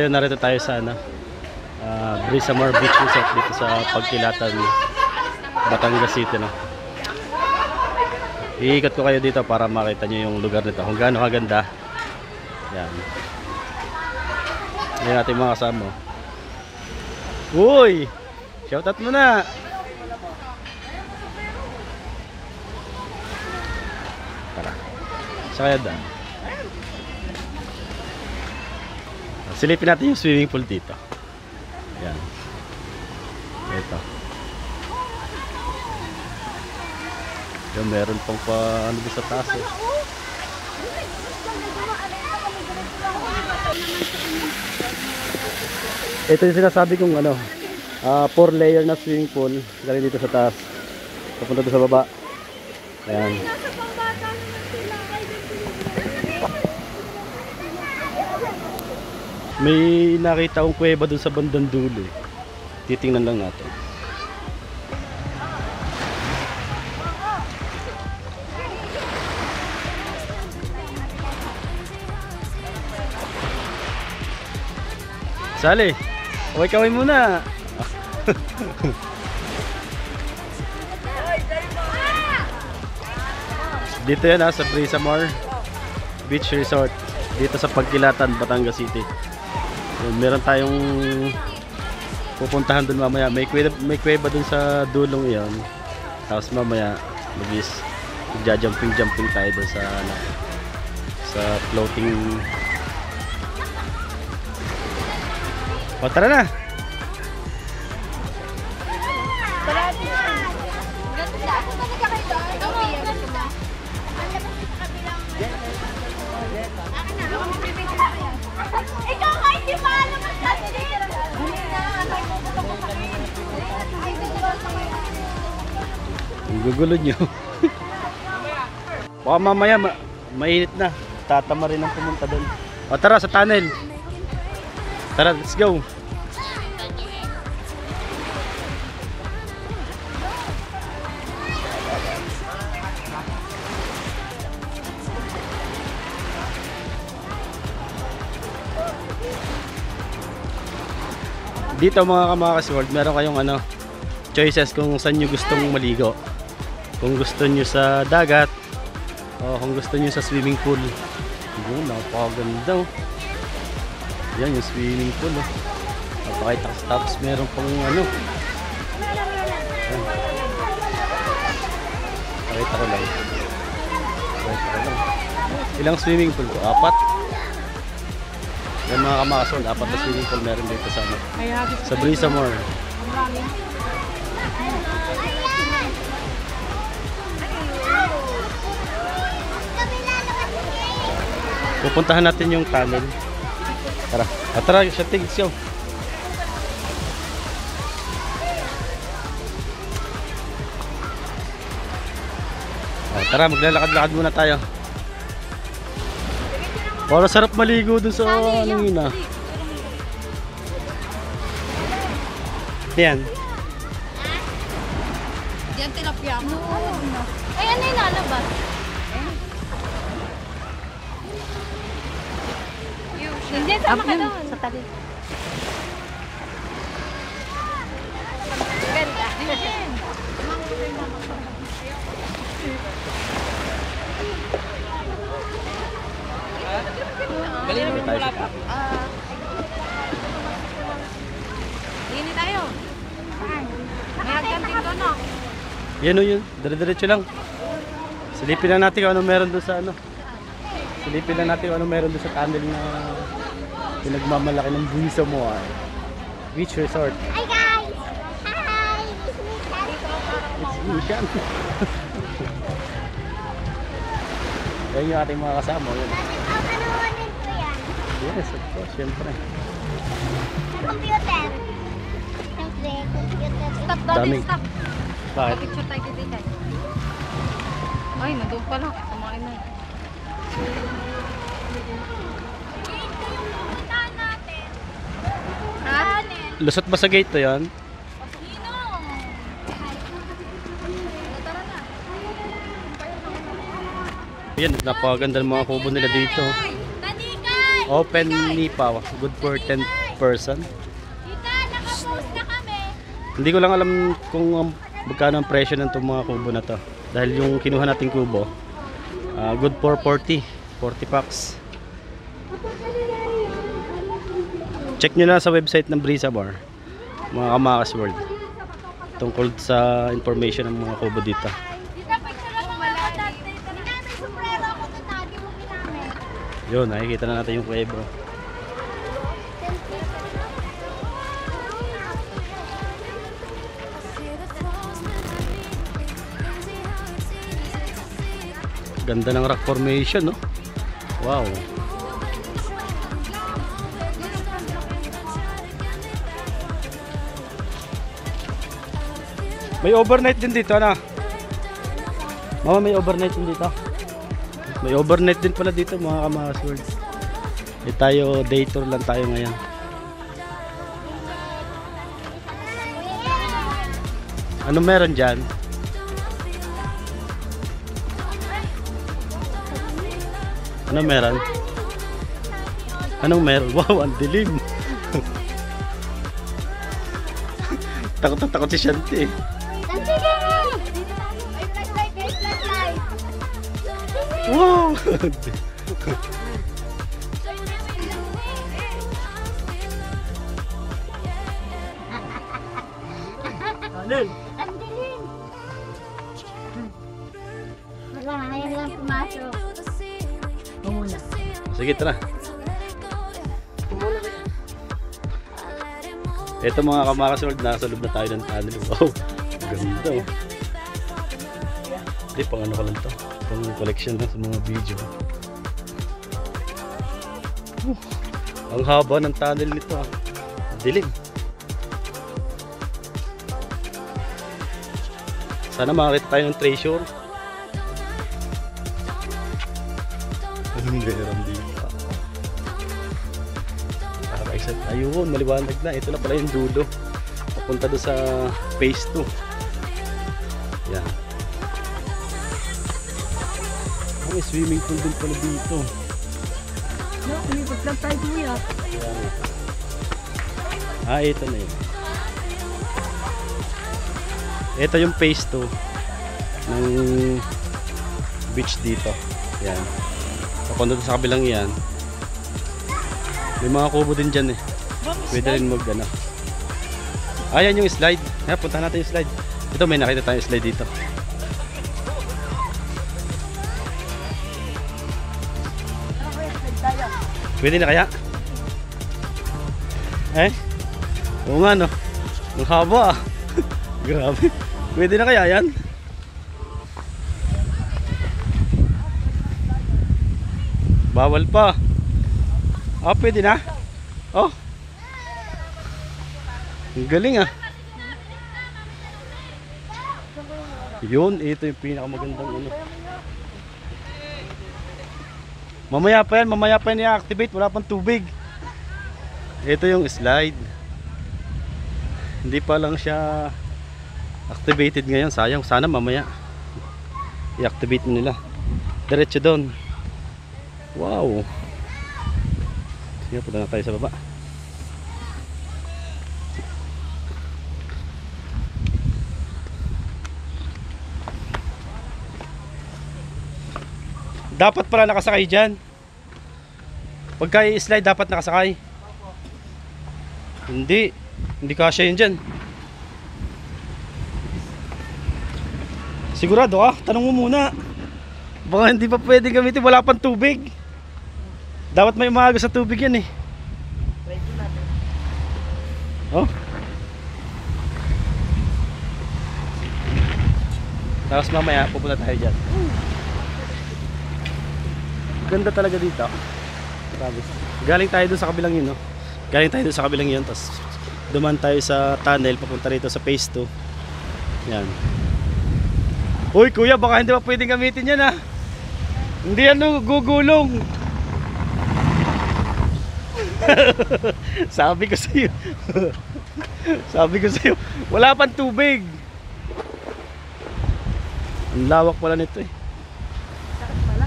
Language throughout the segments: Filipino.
ngayon narito tayo sa Brisamar Beach Resort dito sa Pagkilatan, Batangas City, no. Iikot ko kayo dito para makita nyo yung lugar nito kung gaano kaganda. Yan. Yan natin mga kasama. Uy! Shoutout mo na! Tara. Sa kaya da. Silipin natin yung swimming pool dito. Yan. Ito. Yan, meron pang pa ano doon sa taas eh. Ito yung sinasabi kong 4-layer na swimming pool. Galing dito sa taas. Papunta doon sa baba. Ayan. May nakita akong kuweba doon sa bandang dulo. Titingnan lang natin. Sali, kaway-kaway muna. Dito yan sa Brisamar Beach Resort. Dito sa Pagkilatan, Batangas City. Meron tayong pupuntahan dun mamaya. May kuweba dun sa dulong iyon. Tapos mamaya magja-jumping tayo dun sa floating. O, tara na! Ikaw nga hindi pa alam ang sabi. Ang gugulo nyo. Baka mamaya mainit na. Tatama rin ang pumunta doon. O, tara sa tunnel. Tara, let's go. Dito mga Kamakas World, meron kayong choices kung saan nyo gustong maligo. Kung gusto nyo sa dagat o kung gusto nyo sa swimming pool. Yun, napakaganda. Yan yung swimming pool. Napakitaas. Tapos meron pang pakita ko lang. Ilang swimming pool ko? 4. Yan mga Kamakas World, 4 na swimming pool meron dito sa Brisamar. Pupuntahan natin yung tunnel. Tara. Tara, shooting, let's go. Tara, maglalakad-lakad muna tayo. Para sarap maligo dun sa yun ah. Yan. Diyan tilapia mo. Ay, ano yung lalabas? Hindi, sama ka doon. Sa tali. Ganda. Galing naman wala pa. Hindi tayo. May hagdanting doon, no? Yan o yun. Dire-diretso lang. Silipin lang natin kung ano meron doon sa Silipin lang natin kung ano meron doon sa tunnel na pinagmamalaki ng Brisamar Beach Resort. Hi guys! Hi! It's Ishan. Yan yung ating mga kasama. Yun. Yes, of course, syempre. Computer. Siyempre, computer. Stop, Daming. stop. Bakit? Picture tayo dito. Ay, nandun pala. Kumain na. Lusot ba sa gate to yan? Yan, napakaganda ng mga kubo nila dito. Open nipa, good for 10 person. Tita, nakapost na kami. Hindi ko lang alam kung magkano ang presyo ng itong mga kubo na to. Dahil yung kinuha nating kubo, good for 40 packs. Check nyo lang sa website ng Brisa Bar, mga Kamakas World, tungkol sa information ng mga kubo dito. Tita, picture lang mga natin. Tita, may sombrero ako na tagi mo ginamit. Yun, nakikita na natin yung kuwebo. Ganda ng rock formation, no? Wow. May overnight din dito, ano? Mama, may overnight din dito. May overnight din pala dito, mga Kamakas World. Tayo, day tour lang tayo ngayon. Ano meron dyan? Ano meron? Anong meron? Wow, ang dilim. Takot na takot si Shanti eh. Sige! May flashlight, may flashlight. Wow! Alin? Ang dilim. Wala, ngayon lang pumasok. Sige, tara. Ito mga Kamakas World, nasa loob na tayo ng tunnel. Wow, ganda oh. Hindi, pang ano ko lang to. Pang collection lang sa mga video. Ang haba ng tunnel nito ah. Dilim. Sana makakita tayo ng treasure. Anong meron dito? Ayun, maliwanag na. Ito na pala yung dulo. Papunta doon sa phase 2. Yan. May swimming pool din pala dito. No, umipat lang tayo kuya. Yan. Ito na yun. Ito yung phase 2 ng beach dito. Yan. Papunta doon sa kabilang yan. May mga kubo din dyan eh. Pwede rin mag ano. Ayan yung slide. Punta natin yung slide. Ito, may nakita tayong slide dito. Pwede na kaya? Eh? Oo nga no. Ang haba ah. Grabe. Pwede na kaya yan? Bawal pa. Ah, pwede na? Oh. Ang galing ah. Yun, ito yung pinakamagandang ano. Mamaya pa yan i-activate, wala pang tubig. Ito yung slide. Hindi pa lang siya activated ngayon, sayang, sana mamaya i-activate nila. Diretso doon. Wow. Sige, punta na tayo sa baba. Dapat pala nakasakay dyan. Pagka i-slide dapat nakasakay. Hindi kasya yun dyan. Sigurado ka? Tanong mo muna. Baka hindi pa pwede gamitin, wala pang tubig. Dapat may umaga sa tubig yan eh. Oh. Tapos mamaya pupunta tayo dyan. Ganda talaga dito. Grabe. Galing tayo doon sa kabilang yun, no? Galing tayo doon sa kabilang yun, tapos duman tayo sa tunnel papunta rito sa phase 2. Yan. Uy kuya, baka hindi pa pwedeng gamitin yan ha. Hindi ano, gugulong. Sabi ko sa'yo. Sabi ko sa'yo, wala pang tubig. Ang lawak pala nito eh. Sakit pala.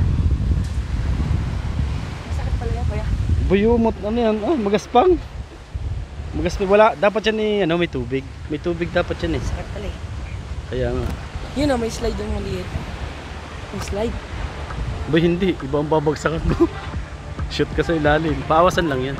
Masakit pala yan kuya. Buyumot, ano yan? Ah, magaspang. Magaspang, wala. Dapat yan eh, ano, may tubig. May tubig dapat yan eh. Sakit pala eh. Kaya nga. Yun o, may slide yung maliit. May slide. Ba hindi, iba ang babagsakan mo. Shoot ka sa ilalim. Paawasan lang yan.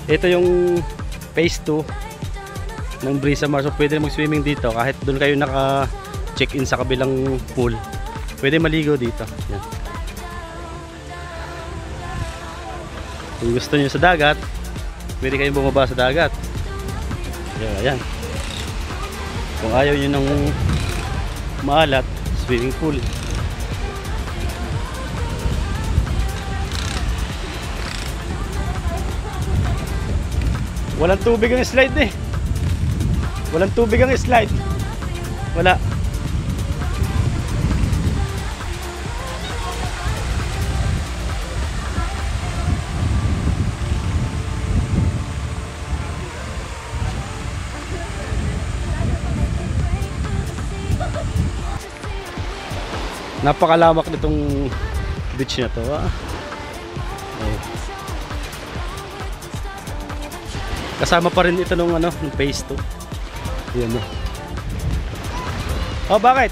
Ito yung phase 2 ng Brisamar. So pwede mag-swimming dito kahit doon kayo naka-check-in sa kabilang pool. Pwede maligo dito. Yan. Kung gusto niyo sa dagat, pwede kayong bumaba sa dagat. Ayan. Kung ayaw niyo ng maalat, swimming pool. Walang tubig ang slide eh. Walang tubig ang slide. Wala. Napakalamak nitong beach na to. Ah. Oh. Kasama pa rin ito nung ano, ng phase 2. Yan oh. Oh, bakit?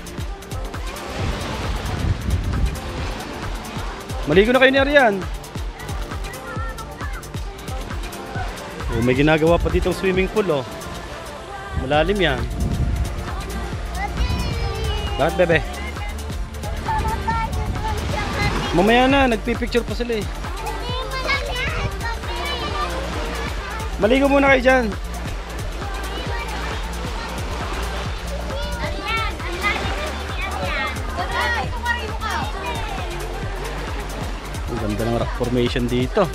Maligo na kayo ni Arian. Oh, may ginagawa pa ditong swimming pool oh. Malalim yan. Bakit, bebe? Mamaya na, nagpipicture pa sila eh. Maligo muna kayo dyan. Ang ganda ng rock formation dito.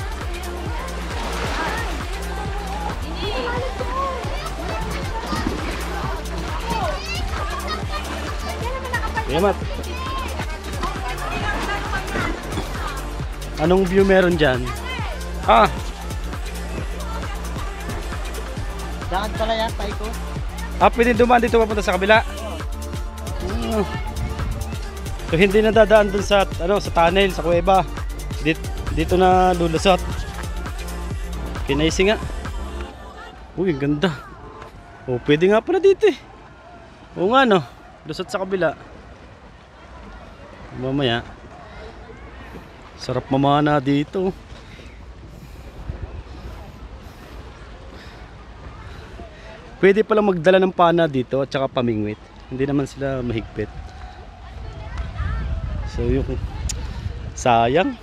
Yamat. Anong view meron dyan? Ah! Dagat pala yan, Taiko. Ah, pwede dumaan dito papunta sa kabila. So hindi na dadaan dun sa ano, sa tunnel, sa kuweba. Dito na lulusot. Kinaisi nga. Uy, ang ganda. Oh, pwede nga pala dito eh. Oo nga no, lusot sa kabila. Mamaya. Sarap mamana dito. Pwede pala magdala ng pana dito at saka pamingwit. Hindi naman sila mahigpit. So yung sayang.